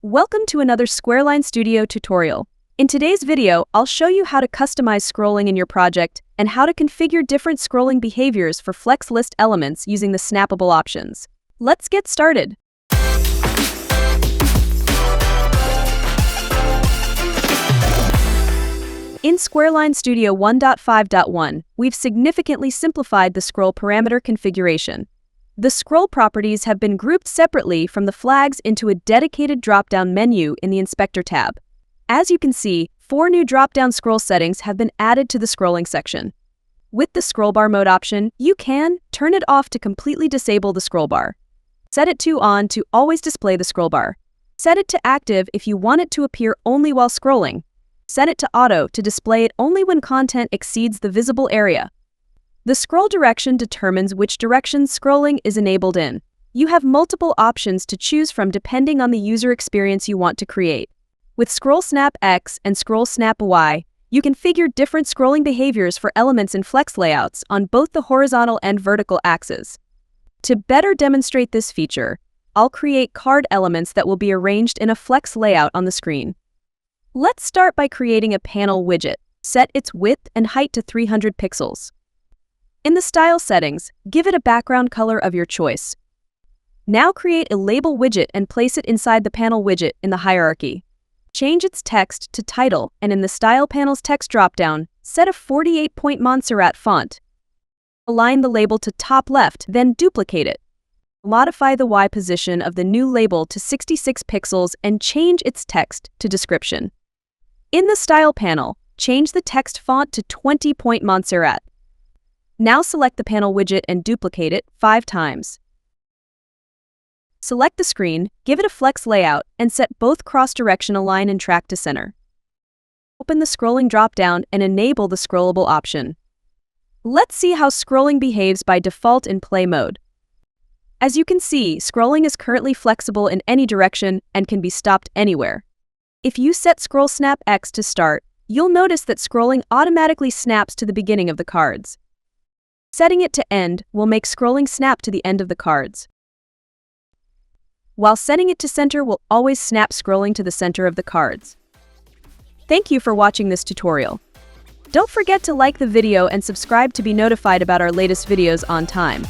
Welcome to another SquareLine Studio tutorial. In today's video, I'll show you how to customize scrolling in your project and how to configure different scrolling behaviors for flex list elements using the snappable options. Let's get started. In SquareLine Studio 1.5.1, we've significantly simplified the scroll parameter configuration. The scroll properties have been grouped separately from the flags into a dedicated drop-down menu in the Inspector tab. As you can see, 4 new drop-down scroll settings have been added to the scrolling section. With the scroll bar mode option, you can turn it off to completely disable the scroll bar. Set it to on to always display the scroll bar. Set it to active if you want it to appear only while scrolling. Set it to auto to display it only when content exceeds the visible area. The scroll direction determines which direction scrolling is enabled in. You have multiple options to choose from depending on the user experience you want to create. With Scroll Snap X and Scroll Snap Y, you can configure different scrolling behaviors for elements in flex layouts on both the horizontal and vertical axes. To better demonstrate this feature, I'll create card elements that will be arranged in a flex layout on the screen. Let's start by creating a panel widget. Set its width and height to 300 pixels. In the style settings, give it a background color of your choice. Now create a label widget and place it inside the panel widget in the hierarchy. Change its text to title, and in the Style panel's text dropdown, set a 48-point Montserrat font. Align the label to top left, then duplicate it. Modify the Y position of the new label to 66 pixels and change its text to description. In the Style panel, change the text font to 20-point Montserrat. Now select the panel widget and duplicate it 5 times. Select the screen, give it a flex layout, and set both cross-direction align and track to center. Open the scrolling dropdown and enable the scrollable option. Let's see how scrolling behaves by default in play mode. As you can see, scrolling is currently flexible in any direction and can be stopped anywhere. If you set Scroll Snap X to start, you'll notice that scrolling automatically snaps to the beginning of the cards. Setting it to end will make scrolling snap to the end of the cards, while setting it to center will always snap scrolling to the center of the cards. Thank you for watching this tutorial. Don't forget to like the video and subscribe to be notified about our latest videos on time.